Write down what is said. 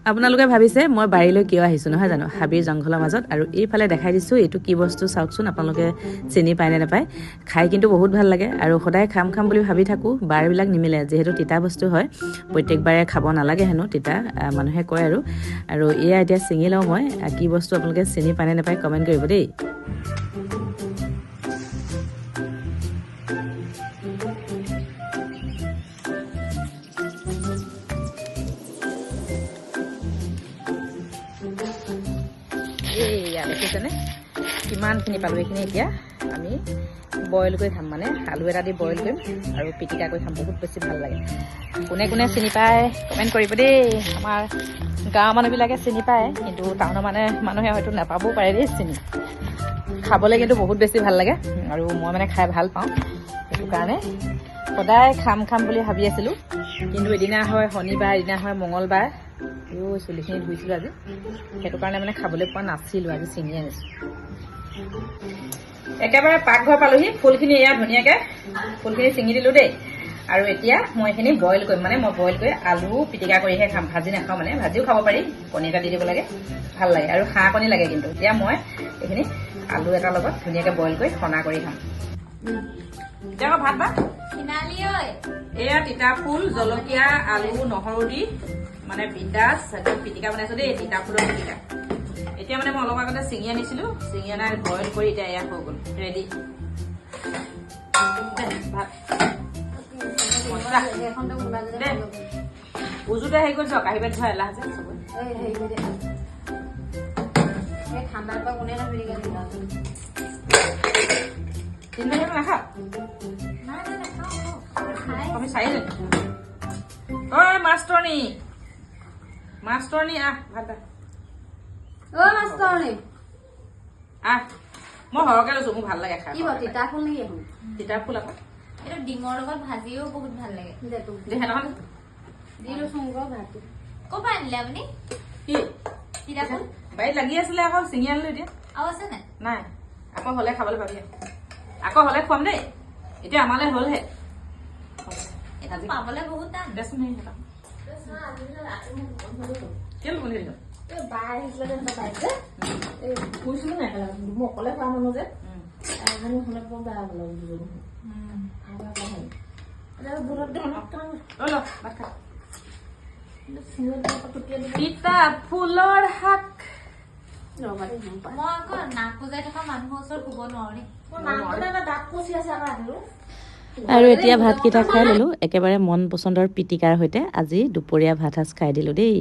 আপোনালোকে ভাবিছে মই বাৰীলৈ কিয় আহিছোঁ নহয় জানো, হাবিৰ জংঘলৰ মাজত। আৰু এইফালে দেখাই দিছোঁ এইটো কি বস্তু চাওকচোন, আপোনালোকে চিনি পায় নে নাপায়। খাই কিন্তু বহুত ভাল লাগে আৰু সদায় খাম খাম বুলি ভাবি থাকোঁ, বাৰবিলাক নিমিলে। যিহেতু তিতা বস্তু হয়, প্ৰত্যেকবাৰে খাব নালাগে হেনো তিতা, মানুহে কয় আৰু এয়া এতিয়া ছিঙি লওঁ মই। কি বস্তু আপোনালোকে চিনি পায় নে নাপায় কমেণ্ট কৰিব দেই। এয়া দেখিছেনে কিমানখিনি পালোঁ। এইখিনি এতিয়া আমি বইল কৰি খাম, মানে আলু এটা দি বইল কৰিম আৰু পিটিকা কৰি খাম, বহুত বেছি ভাল লাগে। কোনে কোনে চিনি পায় কমেণ্ট কৰিব দেই। আমাৰ গাঁৱৰ মানুহবিলাকে চিনি পায়, কিন্তু টাউনৰ মানুহে হয়তো নাপাবও পাৰে দেই চিনি। খাবলৈ কিন্তু বহুত বেছি ভাল লাগে আৰু মই মানে খাই ভাল পাওঁ, সেইটো কাৰণে সদায় খাম খাম বুলি ভাবি আছিলোঁ। কিন্তু এদিনা হয় শনিবাৰ, এদিনা হয় মঙলবাৰ। চুলিখিনি ধুইছিলোঁ আজি, সেইটো কাৰণে মানে খাবলৈ পোৱা নাছিলোঁ, আজি ছিঙি আনিছোঁ। একেবাৰে পাকঘৰ পালোহি। ফুলখিনি এয়া ধুনীয়াকৈ ফুলখিনি ছিঙি দিলোঁ দেই। আৰু এতিয়া মই এইখিনি বইল কৰিম, মানে মই বইল কৰি আলু পিটিকা কৰিহে খাম, ভাজি নাখাওঁ। মানে ভাজিও খাব পাৰি, কণী এটা দি দিব লাগে, ভাল লাগে আৰু হাঁহ কণী লাগে। কিন্তু এতিয়া মই এইখিনি আলু এটাৰ লগত ধুনীয়াকৈ বইল কৰি সনা কৰি খাম। এতিয়া আকৌ ভাত বা এয়া তিতা ফুল, জলকীয়া, আলু, নহৰু দি মানে বিন্দাছ পিটিকা বনাইছোঁ দেই, তিতা ফুলৰ পিটিকা। এতিয়া মানে মই অলপ আগতে ছিঙি আনিছিলোঁ, ছিঙি অনা বইল কৰি এতিয়া এয়া হৈ গ'ল ৰেডি। ভাত উজুতে হেৰি কৰিছ, কাঁহী বাতি ধোৱা এলাহ যে নাখাওঁ আমি চাৰিজনী। ঐ মাষ্টৰনী, মাষ্টৰনী আহ ভাত আহ। মই সৰহকে লৈছো, মোৰ ভাল লাগে খাই। তিতা ফুল নেকি? তিতা ফুল আকৌ এইটো ডিমৰ লগত ভাজিও বহুত ভাল লাগে। ক'ৰ পৰা আনিলে আপুনি? কি তিতা ফুল বাৰীত লাগি আছিলে, আকৌ ছিঙি আনিলো। এতিয়া আৰু আছে নে নাই? আকৌ হলে খাবলৈ পাবি, আকৌ হলে খুৱাম দেই। এতিয়া আমালৈ হলহে, পাবলে বহুত টান। দেচোন কেলে বনি দিলো কৈছিলো নাই মই অকলে খোৱা মানুহ যে তিতা ফুলৰ শাক। মই আকৌ নাক বুজাই থকা মানুহৰ ওচৰত শুব নোৱাৰো। আৰু এতিয়া ভাতকেইটা খাই ললো, একেবাৰে মন পচন্দৰ পিটিকাৰ সৈতে আজি দুপৰীয়া ভাত সাজ খাই দিলো দেই।